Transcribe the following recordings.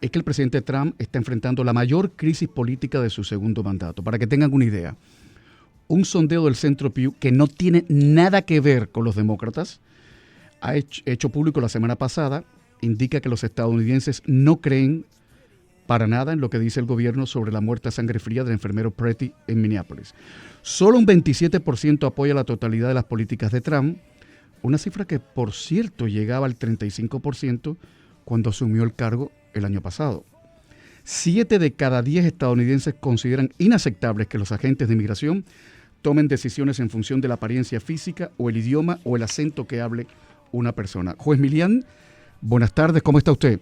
es que el presidente Trump está enfrentando la mayor crisis política de su segundo mandato. Para que tengan una idea, un sondeo del Centro Pew que no tiene nada que ver con los demócratas, hecho público la semana pasada, indica que los estadounidenses no creen para nada en lo que dice el gobierno sobre la muerte a sangre fría del enfermero Pretty en Minneapolis. Solo un 27% apoya la totalidad de las políticas de Trump, una cifra que, por cierto, llegaba al 35% cuando asumió el cargo el año pasado. 7 de cada 10 estadounidenses consideran inaceptables que los agentes de inmigración tomen decisiones en función de la apariencia física o el idioma o el acento que hable una persona. Juez Milián, buenas tardes, ¿cómo está usted?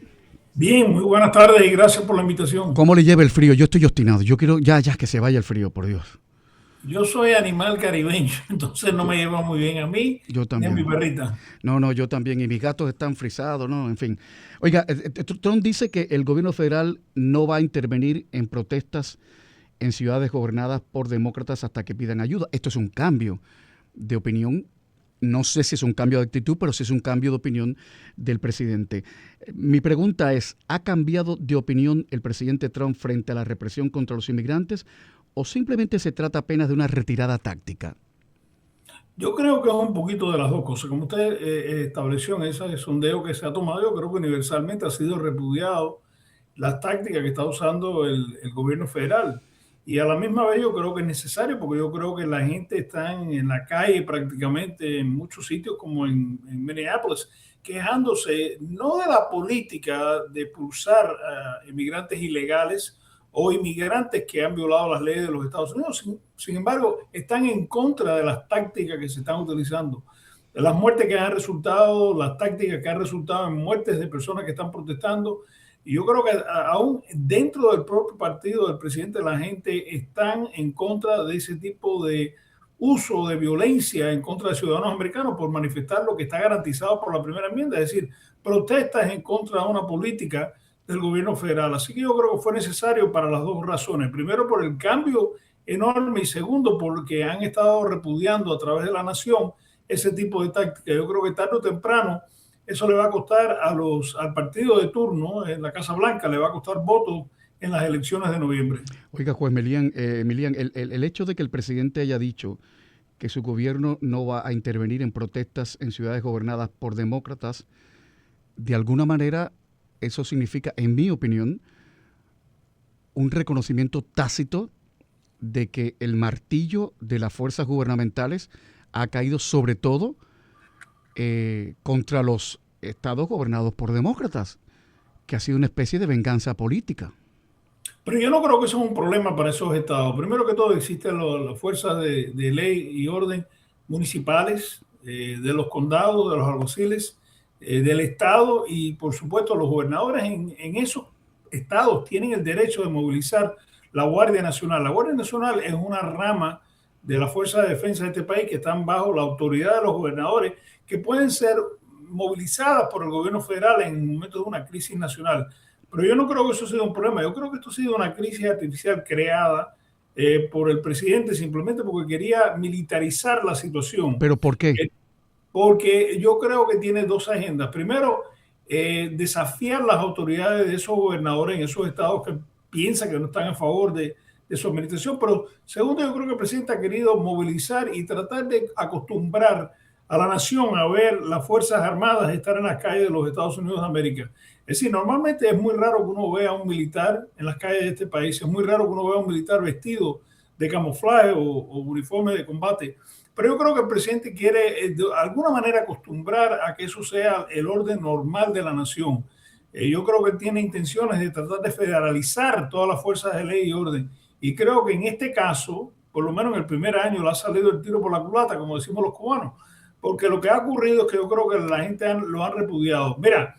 Bien, muy buenas tardes y gracias por la invitación. ¿Cómo le lleva el frío? Yo estoy obstinado, yo quiero ya que se vaya el frío, por Dios. Yo soy animal caribeño, entonces no me lleva muy bien a mí Yo ni a mi también. perrita. No, yo también. Y mis gatos están frisados, ¿no? En fin. Oiga, Trump dice que el gobierno federal no va a intervenir en protestas en ciudades gobernadas por demócratas hasta que pidan ayuda. Esto es un cambio de opinión. No sé si es un cambio de actitud, pero sí es un cambio de opinión del presidente. Mi pregunta es, ¿ha cambiado de opinión el presidente Trump frente a la represión contra los inmigrantes o simplemente se trata apenas de una retirada táctica? Yo creo que es un poquito de las dos cosas. Como usted estableció en ese sondeo que se ha tomado, yo creo que universalmente ha sido repudiado las tácticas que está usando el gobierno federal. Y a la misma vez yo creo que es necesario, porque yo creo que la gente está en la calle prácticamente en muchos sitios, como en Minneapolis, quejándose no de la política de pulsar a inmigrantes ilegales o inmigrantes que han violado las leyes de los Estados Unidos. Sin embargo, están en contra de las tácticas que se están utilizando, de las muertes que han resultado, las tácticas que han resultado en muertes de personas que están protestando. Y yo creo que aún dentro del propio partido del presidente, la gente están en contra de ese tipo de uso de violencia en contra de ciudadanos americanos por manifestar lo que está garantizado por la primera enmienda, es decir, protestas en contra de una política del gobierno federal. Así que yo creo que fue necesario para las dos razones. Primero, por el cambio enorme y segundo, porque han estado repudiando a través de la nación ese tipo de táctica. Yo creo que tarde o temprano eso le va a costar al partido de turno en la Casa Blanca, le va a costar votos en las elecciones de noviembre. Oiga, juez Milián, el hecho de que el presidente haya dicho que su gobierno no va a intervenir en protestas en ciudades gobernadas por demócratas, de alguna manera eso significa, en mi opinión, un reconocimiento tácito de que el martillo de las fuerzas gubernamentales ha caído sobre todo contra los estados gobernados por demócratas, que ha sido una especie de venganza política. Pero yo no creo que eso es un problema para esos estados. Primero que todo, existen las fuerzas de ley y orden municipales, de los condados, de los alguaciles, del estado y, por supuesto, los gobernadores en esos estados tienen el derecho de movilizar la Guardia Nacional. La Guardia Nacional es una rama de la Fuerza de Defensa de este país que están bajo la autoridad de los gobernadores, que pueden ser movilizadas por el gobierno federal en momentos de una crisis nacional. Pero yo no creo que eso sea un problema. Yo creo que esto ha sido una crisis artificial creada por el presidente simplemente porque quería militarizar la situación. ¿Pero por qué? Porque yo creo que tiene dos agendas. Primero, desafiar las autoridades de esos gobernadores en esos estados que piensan que no están a favor de su administración. Pero segundo, yo creo que el presidente ha querido movilizar y tratar de acostumbrar a la nación a ver las Fuerzas Armadas estar en las calles de los Estados Unidos de América. Es decir, normalmente es muy raro que uno vea a un militar en las calles de este país, es muy raro que uno vea a un militar vestido de camuflaje o uniforme de combate. Pero yo creo que el presidente quiere de alguna manera acostumbrar a que eso sea el orden normal de la nación. Yo creo que tiene intenciones de tratar de federalizar todas las fuerzas de ley y orden. Y creo que en este caso, por lo menos en el primer año, le ha salido el tiro por la culata, como decimos los cubanos. Porque lo que ha ocurrido es que yo creo que la gente lo ha repudiado. Mira,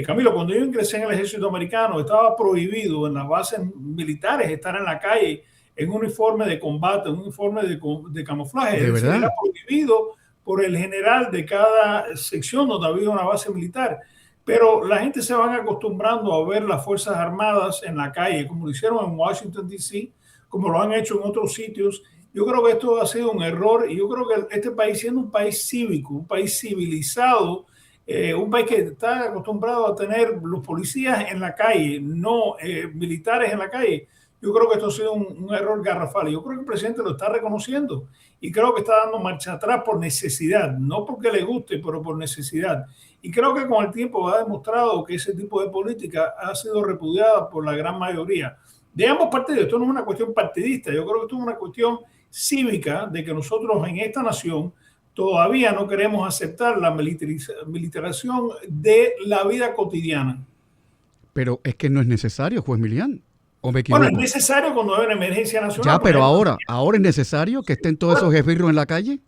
Camilo, cuando yo ingresé en el ejército americano, estaba prohibido en las bases militares estar en la calle en un uniforme de combate, un uniforme de camuflaje. ¿De verdad? Era prohibido por el general de cada sección donde había una base militar. Pero la gente se van acostumbrando a ver las Fuerzas Armadas en la calle, como lo hicieron en Washington, D.C., como lo han hecho en otros sitios. Yo creo que esto ha sido un error y yo creo que este país, siendo un país cívico, un país civilizado, un país que está acostumbrado a tener los policías en la calle, no militares en la calle. Yo creo que esto ha sido un error garrafal. Yo creo que el presidente lo está reconociendo y creo que está dando marcha atrás por necesidad, no porque le guste, pero por necesidad. Y creo que con el tiempo ha demostrado que ese tipo de política ha sido repudiada por la gran mayoría de ambos partidos. Esto no es una cuestión partidista, yo creo que esto es una cuestión cívica de que nosotros en esta nación todavía no queremos aceptar la militarización de la vida cotidiana. Pero es que no es necesario, juez Milián. ¿O me Bueno, es equivoco? necesario cuando hay una emergencia nacional. Ya, Por pero ejemplo, ahora es necesario que estén todos esos esbirros en la calle.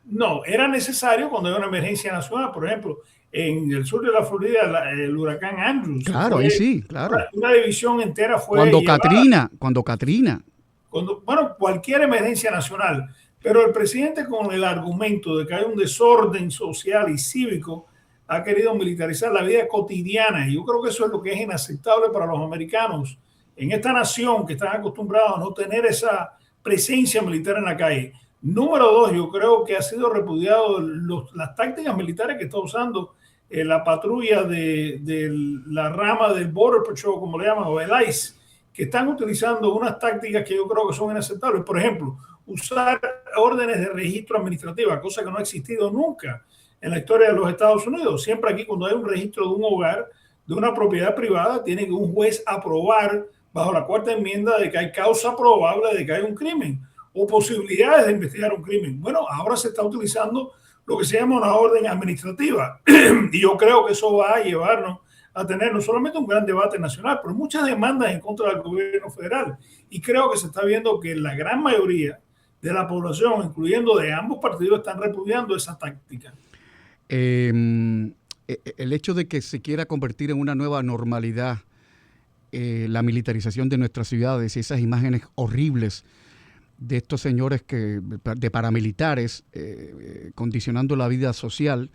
no, era necesario cuando hay una emergencia nacional. Por ejemplo, en el sur de la Florida, el huracán Andrew, Claro, ahí sí, claro. una división entera fue llevada. Cuando Katrina. Bueno, cualquier emergencia nacional. Pero el presidente, con el argumento de que hay un desorden social y cívico, ha querido militarizar la vida cotidiana. Y yo creo que eso es lo que es inaceptable para los americanos en esta nación que están acostumbrados a no tener esa presencia militar en la calle. Número dos, yo creo que ha sido repudiado las tácticas militares que está usando la patrulla de la rama del Border Patrol, como le llaman, o el ICE, que están utilizando unas tácticas que yo creo que son inaceptables. Por ejemplo, usar órdenes de registro administrativa, cosa que no ha existido nunca en la historia de los Estados Unidos. Siempre aquí, cuando hay un registro de un hogar, de una propiedad privada, tiene que un juez aprobar bajo la cuarta enmienda de que hay causa probable de que hay un crimen o posibilidades de investigar un crimen. Bueno, ahora se está utilizando lo que se llama una orden administrativa y yo creo que eso va a llevarnos a tener no solamente un gran debate nacional, pero muchas demandas en contra del gobierno federal. Y creo que se está viendo que la gran mayoría de la población, incluyendo de ambos partidos, están repudiando esa táctica. El hecho de que se quiera convertir en una nueva normalidad la militarización de nuestras ciudades y esas imágenes horribles de estos señores de paramilitares condicionando la vida social,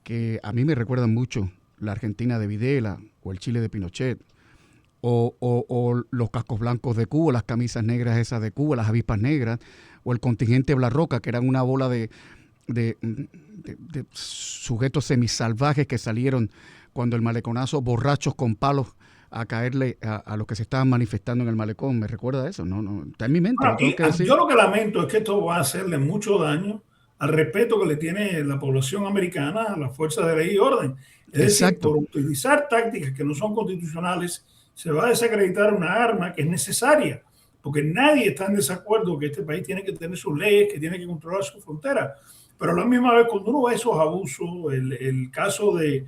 que a mí me recuerdan mucho la Argentina de Videla o el Chile de Pinochet o los cascos blancos de Cuba, las camisas negras esas de Cuba, las avispas negras, o el contingente Blarroca, que eran una bola de sujetos semisalvajes que salieron cuando el maleconazo, borrachos con palos a caerle a los que se estaban manifestando en el malecón. ¿Me recuerda eso? No, está en mi mente, Bueno, lo tengo que decir. yo lo que lamento es que esto va a hacerle mucho daño al respeto que le tiene la población americana a las fuerzas de ley y orden. Es decir, por utilizar tácticas que no son constitucionales, se va a desacreditar una arma que es necesaria, porque nadie está en desacuerdo que este país tiene que tener sus leyes, que tiene que controlar sus fronteras. Pero a la misma vez, cuando uno ve esos abusos, el caso de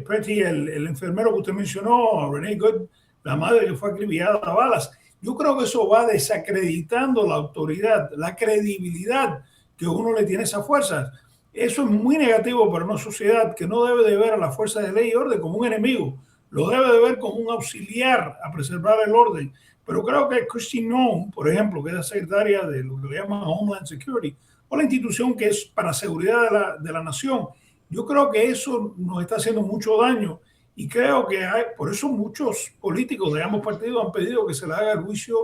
Pretty, el enfermero que usted mencionó, Renee Good, la madre que fue acribillada a balas, yo creo que eso va desacreditando la autoridad, la credibilidad que uno le tiene a esas fuerzas. Eso es muy negativo para una sociedad que no debe de ver a las fuerzas de ley y orden como un enemigo, lo debe de ver como un auxiliar a preservar el orden. Pero creo que Kristi Noem, por ejemplo, que es la secretaria de lo que le llaman Homeland Security, o la institución que es para seguridad de la nación, yo creo que eso nos está haciendo mucho daño y creo que por eso muchos políticos de ambos partidos han pedido que se le haga el juicio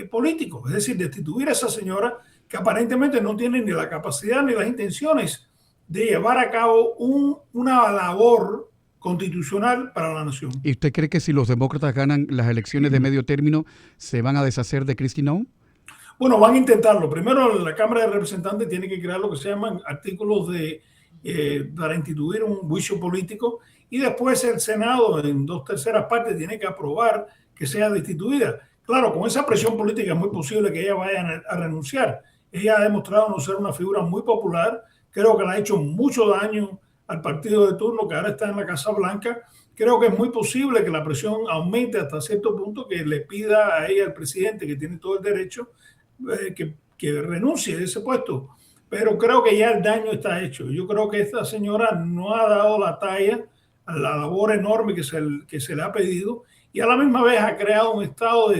político, es decir, destituir a esa señora que aparentemente no tiene ni la capacidad ni las intenciones de llevar a cabo una labor constitucional para la nación. ¿Y usted cree que si los demócratas ganan las elecciones de medio término, se van a deshacer de Kristi Noem? Bueno, van a intentarlo. Primero, la Cámara de Representantes tiene que crear lo que se llaman artículos para instituir un juicio político y después el Senado, en 2/3 partes, tiene que aprobar que sea destituida. Claro, con esa presión política es muy posible que ella vaya a renunciar. Ella ha demostrado no ser una figura muy popular. Creo que le ha hecho mucho daño al partido de turno que ahora está en la Casa Blanca. Creo que es muy posible que la presión aumente hasta cierto punto, que le pida a ella, al presidente, que tiene todo el derecho, que renuncie de ese puesto. Pero creo que ya el daño está hecho. Yo creo que esta señora no ha dado la talla a la labor enorme que se le ha pedido y a la misma vez ha creado un estado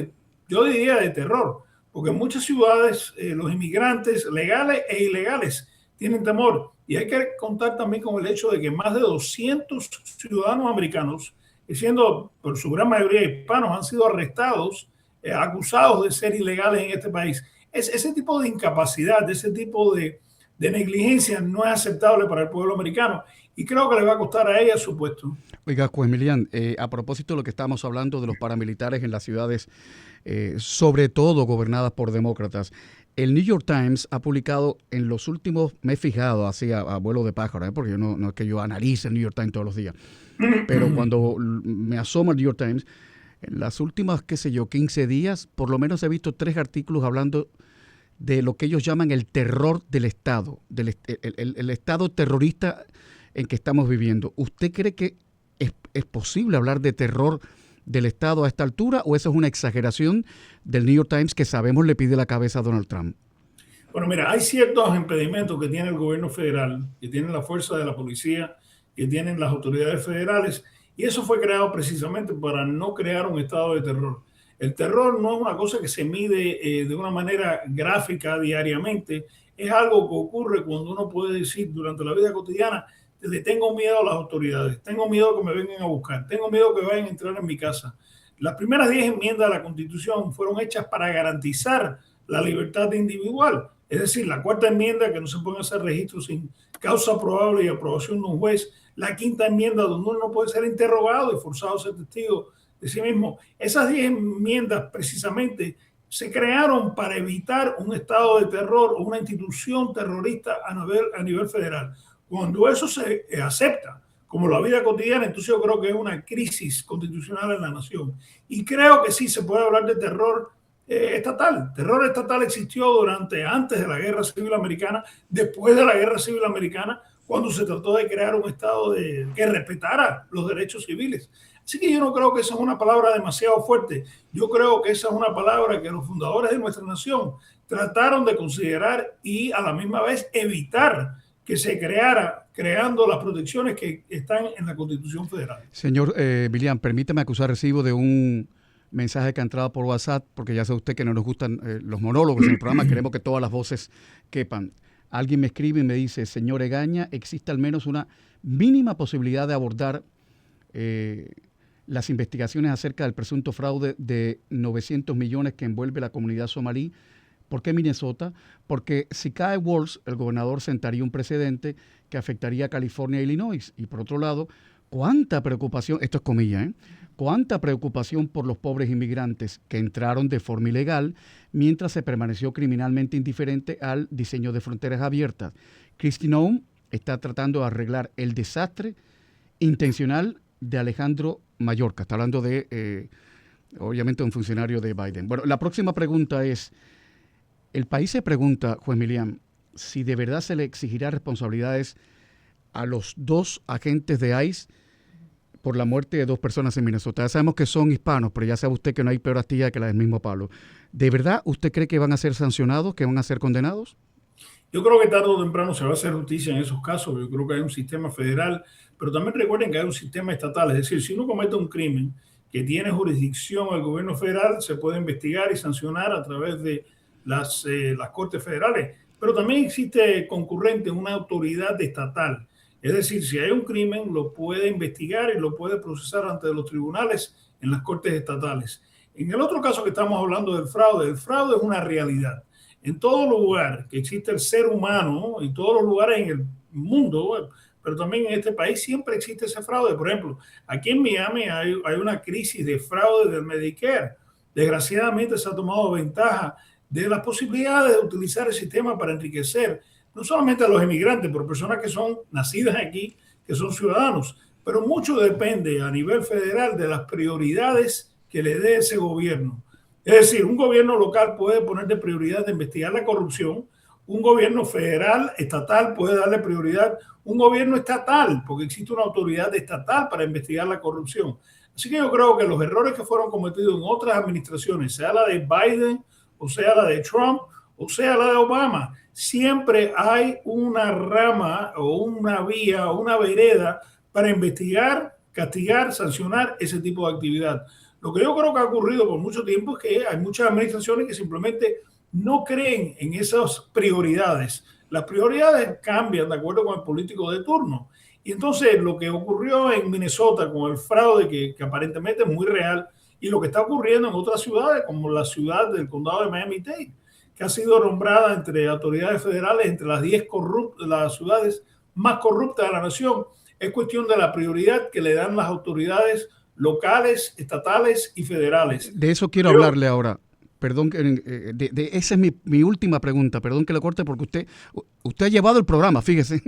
yo diría, de terror, porque en muchas ciudades los inmigrantes legales e ilegales tienen temor. Y hay que contar también con el hecho de que más de 200 ciudadanos americanos, siendo por su gran mayoría hispanos, han sido arrestados, acusados de ser ilegales en este país. Ese tipo de incapacidad, ese tipo de de negligencia no es aceptable para el pueblo americano y creo que le va a costar a ella su puesto. Oiga, juez Milian, a propósito de lo que estábamos hablando de los paramilitares en las ciudades, sobre todo gobernadas por demócratas, el New York Times ha publicado en los últimos, me he fijado así a vuelo de pájaro, porque no es que yo analice el New York Times todos los días, pero cuando me asomo al New York Times, en las últimas, qué sé yo, 15 días, por lo menos he visto 3 artículos hablando de lo que ellos llaman el terror del Estado, el Estado terrorista en que estamos viviendo. ¿Usted cree que es posible hablar de terror del Estado a esta altura o eso es una exageración del New York Times que sabemos le pide la cabeza a Donald Trump? Bueno, mira, hay ciertos impedimentos que tiene el gobierno federal, que tienen la fuerza de la policía, que tienen las autoridades federales, y eso fue creado precisamente para no crear un estado de terror. El terror no es una cosa que se mide de una manera gráfica diariamente, es algo que ocurre cuando uno puede decir durante la vida cotidiana, le tengo miedo a las autoridades, tengo miedo que me vengan a buscar, tengo miedo que vayan a entrar en mi casa. Las primeras 10 enmiendas de la Constitución fueron hechas para garantizar la libertad individual. Es decir, la cuarta enmienda, que no se pueden hacer registros sin causa probable y aprobación de un juez. La quinta enmienda, donde uno no puede ser interrogado y forzado a ser testigo de sí mismo. Esas 10 enmiendas precisamente se crearon para evitar un estado de terror o una institución terrorista a nivel federal. Cuando eso se acepta como la vida cotidiana, entonces yo creo que es una crisis constitucional en la nación. Y creo que sí se puede hablar de terror estatal. Terror estatal existió antes de la Guerra Civil Americana, después de la Guerra Civil Americana, cuando se trató de crear un Estado que respetara los derechos civiles. Así que yo no creo que esa es una palabra demasiado fuerte. Yo creo que esa es una palabra que los fundadores de nuestra nación trataron de considerar y a la misma vez evitar que se creando las protecciones que están en la Constitución Federal. Señor Milian, permítame acusar recibo de un mensaje que ha entrado por WhatsApp, porque ya sabe usted que no nos gustan los monólogos en el programa, queremos que todas las voces quepan. Alguien me escribe y me dice, señor Egaña, existe al menos una mínima posibilidad de abordar las investigaciones acerca del presunto fraude de 900 millones que envuelve la comunidad somalí. ¿Por qué Minnesota? Porque si cae Walz, el gobernador sentaría un precedente que afectaría a California e Illinois. Y por otro lado, cuánta preocupación, esto es comilla, cuánta preocupación por los pobres inmigrantes que entraron de forma ilegal mientras se permaneció criminalmente indiferente al diseño de fronteras abiertas. Kristi Noem está tratando de arreglar el desastre intencional de Alejandro Mayorkas. Está hablando de, obviamente, un funcionario de Biden. Bueno, la próxima pregunta es, el país se pregunta, juez Milian, si de verdad se le exigirá responsabilidades a los 2 agentes de ICE por la muerte de 2 personas en Minnesota. Ya sabemos que son hispanos, pero ya sabe usted que no hay peor astilla que la del mismo palo. ¿De verdad usted cree que van a ser sancionados, que van a ser condenados? Yo creo que tarde o temprano se va a hacer justicia en esos casos. Yo creo que hay un sistema federal, pero también recuerden que hay un sistema estatal. Es decir, si uno comete un crimen que tiene jurisdicción al gobierno federal, se puede investigar y sancionar a través de las cortes federales. Pero también existe concurrente una autoridad estatal. Es decir, si hay un crimen, lo puede investigar y lo puede procesar ante los tribunales en las cortes estatales. En el otro caso que estamos hablando el fraude es una realidad. En todo lugar que existe el ser humano, en todos los lugares en el mundo, pero también en este país siempre existe ese fraude. Por ejemplo, aquí en Miami hay una crisis de fraude del Medicare. Desgraciadamente se ha tomado ventaja de las posibilidades de utilizar el sistema para enriquecer no solamente a los inmigrantes, pero personas que son nacidas aquí, que son ciudadanos, pero mucho depende a nivel federal de las prioridades que le dé ese gobierno. Es decir, un gobierno local puede poner de prioridad de investigar la corrupción, un gobierno federal, estatal, puede darle prioridad, un gobierno estatal, porque existe una autoridad estatal para investigar la corrupción. Así que yo creo que los errores que fueron cometidos en otras administraciones, sea la de Biden, o sea la de Trump, o sea la de Obama, siempre hay una rama o una vía o una vereda para investigar, castigar, sancionar ese tipo de actividad. Lo que yo creo que ha ocurrido por mucho tiempo es que hay muchas administraciones que simplemente no creen en esas prioridades. Las prioridades cambian de acuerdo con el político de turno. Y entonces lo que ocurrió en Minnesota con el fraude que aparentemente es muy real y lo que está ocurriendo en otras ciudades como la ciudad del condado de Miami-Dade, que ha sido nombrada entre autoridades federales, entre las 10 las ciudades más corruptas de la nación. Es cuestión de la prioridad que le dan las autoridades locales, estatales y federales. De eso quiero hablarle ahora. Perdón, esa es mi última pregunta. Perdón que le corte porque usted ha llevado el programa, fíjese.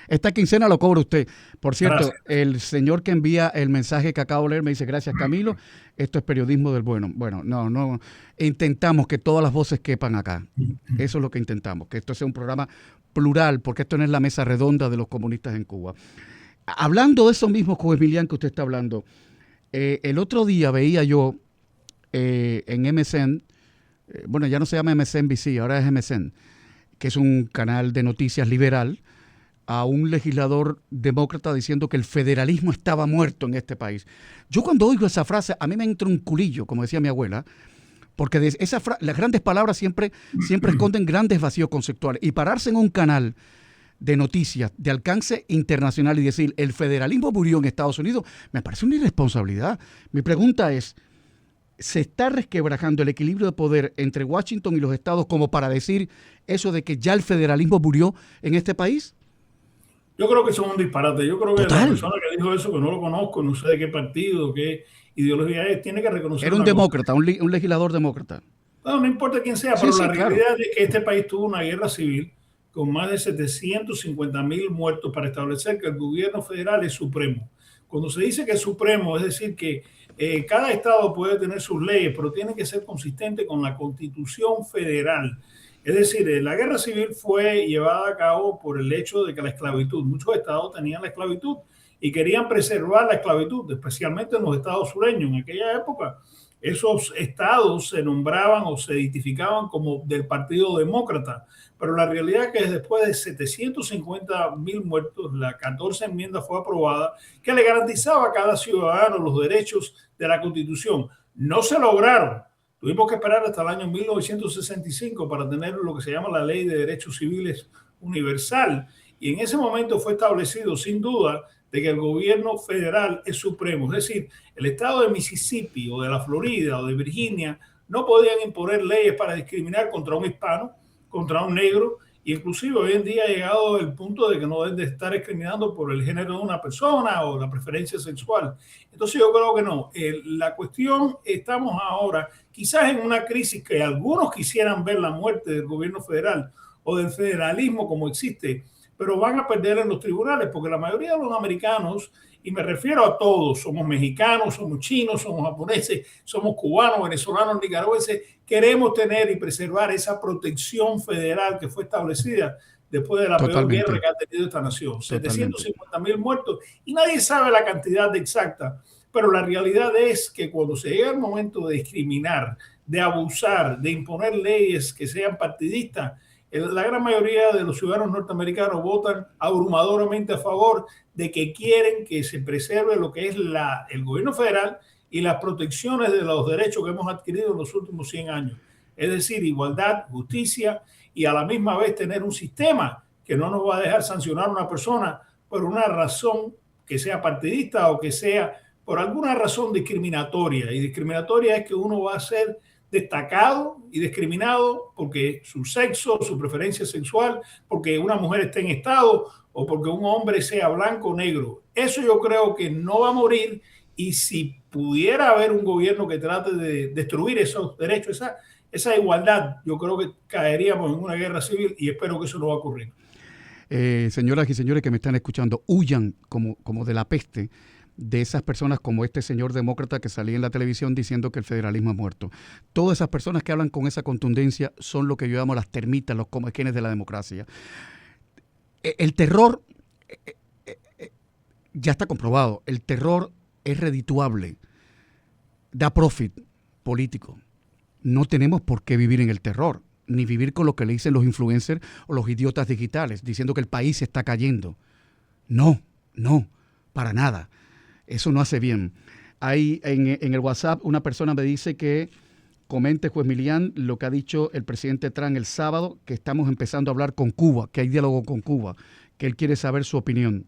Esta quincena lo cobra usted. Por cierto, gracias. El señor que envía el mensaje que acabo de leer me dice, gracias Camilo, esto es periodismo del bueno. Bueno, no, intentamos que todas las voces quepan acá. Eso es lo que intentamos, que esto sea un programa plural, porque esto no es la mesa redonda de los comunistas en Cuba. Hablando de eso mismo, Juan Emilián, que usted está hablando, el otro día veía yo en MSN, bueno, ya no se llama MSNBC, ahora es MSN, que es un canal de noticias liberal, a un legislador demócrata diciendo que el federalismo estaba muerto en este país. Yo cuando oigo esa frase, a mí me entra un culillo, como decía mi abuela, porque las grandes palabras siempre esconden grandes vacíos conceptuales. Y pararse en un canal de noticias de alcance internacional y decir el federalismo murió en Estados Unidos, me parece una irresponsabilidad. Mi pregunta es, ¿se está resquebrajando el equilibrio de poder entre Washington y los estados como para decir eso de que ya el federalismo murió en este país? Yo creo que eso es un disparate. Yo creo que la persona que dijo eso, que no lo conozco, no sé de qué partido, qué ideología es, tiene que reconocer. Era un demócrata, un legislador demócrata. No importa quién sea, pero la realidad es que este país tuvo una guerra civil con más de 750,000 muertos para establecer que el gobierno federal es supremo. Cuando se dice que es supremo, es decir que cada estado puede tener sus leyes, pero tiene que ser consistente con la Constitución federal. Es decir, la guerra civil fue llevada a cabo por el hecho de que la esclavitud, muchos estados tenían la esclavitud y querían preservar la esclavitud, especialmente en los estados sureños. En aquella época, esos estados se nombraban o se identificaban como del Partido Demócrata, pero la realidad es que después de 750,000 muertos, la 14 enmienda fue aprobada que le garantizaba a cada ciudadano los derechos de la Constitución. No se lograron. Tuvimos que esperar hasta el año 1965 para tener lo que se llama la Ley de Derechos Civiles Universal. Y en ese momento fue establecido, sin duda, de que el gobierno federal es supremo. Es decir, el estado de Mississippi o de la Florida o de Virginia no podían imponer leyes para discriminar contra un hispano, contra un negro, e inclusive hoy en día ha llegado el punto de que no deben de estar discriminando por el género de una persona o la preferencia sexual. Entonces yo creo que no. La cuestión, estamos ahora quizás en una crisis que algunos quisieran ver la muerte del gobierno federal o del federalismo como existe, pero van a perder en los tribunales porque la mayoría de los americanos, y me refiero a todos, somos mexicanos, somos chinos, somos japoneses, somos cubanos, venezolanos, nicaragüenses, queremos tener y preservar esa protección federal que fue establecida después de la peor guerra que ha tenido esta nación. 750,000 muertos y nadie sabe la cantidad exacta, pero la realidad es que cuando se llega el momento de discriminar, de abusar, de imponer leyes que sean partidistas, la gran mayoría de los ciudadanos norteamericanos votan abrumadoramente a favor de que quieren que se preserve lo que es el gobierno federal y las protecciones de los derechos que hemos adquirido en los últimos 100 años. Es decir, igualdad, justicia y a la misma vez tener un sistema que no nos va a dejar sancionar a una persona por una razón que sea partidista o que sea por alguna razón discriminatoria. Y discriminatoria es que uno va a ser destacado y discriminado porque su sexo, su preferencia sexual, porque una mujer esté en estado o porque un hombre sea blanco o negro. Eso yo creo que no va a morir, y si pudiera haber un gobierno que trate de destruir esos derechos, esa igualdad, yo creo que caeríamos en una guerra civil y espero que eso no va a ocurrir. Señoras y señores que me están escuchando, huyan como de la peste de esas personas como este señor demócrata que salía en la televisión diciendo que el federalismo ha muerto. Todas esas personas que hablan con esa contundencia son lo que yo llamo las termitas, los comequenes de la democracia. El terror, ya está comprobado, el terror es redituable, da profit político. No tenemos por qué vivir en el terror, ni vivir con lo que le dicen los influencers o los idiotas digitales, diciendo que el país se está cayendo. No, para nada. Eso no hace bien. Hay en el WhatsApp una persona me dice que comente, juez Milián, lo que ha dicho el presidente Trump el sábado, que estamos empezando a hablar con Cuba, que hay diálogo con Cuba, que él quiere saber su opinión.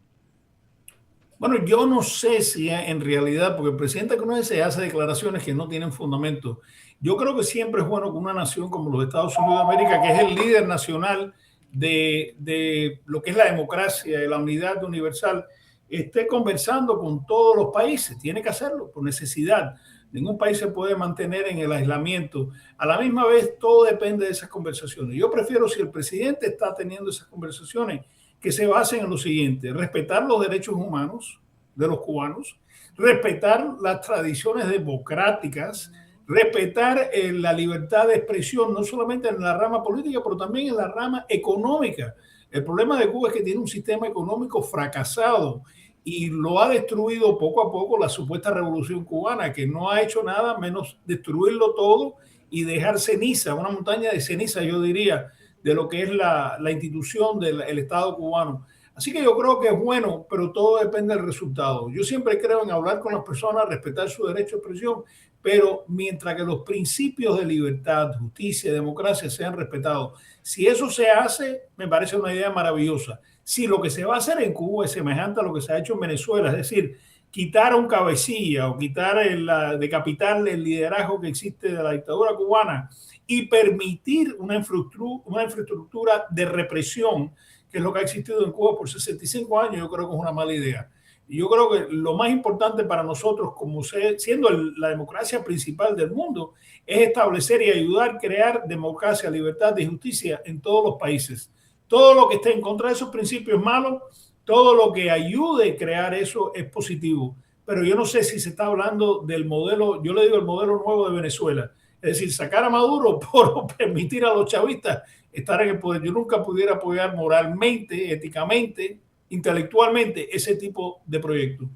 Bueno, yo no sé si en realidad, porque el presidente se hace declaraciones que no tienen fundamento. Yo creo que siempre es bueno que una nación como los Estados Unidos de América, que es el líder nacional de lo que es la democracia y la unidad universal, esté conversando con todos los países. Tiene que hacerlo por necesidad. Ningún país se puede mantener en el aislamiento. A la misma vez, todo depende de esas conversaciones. Yo prefiero, si el presidente está teniendo esas conversaciones, que se basen en lo siguiente: respetar los derechos humanos de los cubanos, respetar las tradiciones democráticas, respetar la libertad de expresión, no solamente en la rama política, pero también en la rama económica. El problema de Cuba es que tiene un sistema económico fracasado y lo ha destruido poco a poco la supuesta revolución cubana, que no ha hecho nada menos destruirlo todo y dejar ceniza, una montaña de ceniza, yo diría, de lo que es la institución del Estado cubano. Así que yo creo que es bueno, pero todo depende del resultado. Yo siempre creo en hablar con las personas, respetar su derecho de expresión, pero mientras que los principios de libertad, justicia y democracia sean respetados, si eso se hace, me parece una idea maravillosa. Si lo que se va a hacer en Cuba es semejante a lo que se ha hecho en Venezuela, es decir, quitar a un cabecilla o decapitar el liderazgo que existe de la dictadura cubana y permitir una infraestructura de represión, que es lo que ha existido en Cuba por 65 años, yo creo que es una mala idea. Y yo creo que lo más importante para nosotros, como siendo la democracia principal del mundo, es establecer y ayudar a crear democracia, libertad y justicia en todos los países. Todo lo que esté en contra de esos principios es malo, todo lo que ayude a crear eso es positivo. Pero yo no sé si se está hablando del modelo, yo le digo el modelo nuevo de Venezuela, es decir, sacar a Maduro por permitir a los chavistas estar en el poder. Yo nunca pudiera apoyar moralmente, éticamente, intelectualmente ese tipo de proyectos.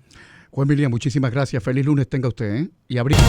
Juan Milian, muchísimas gracias. Feliz lunes tenga usted, ¿eh? Y abrimos.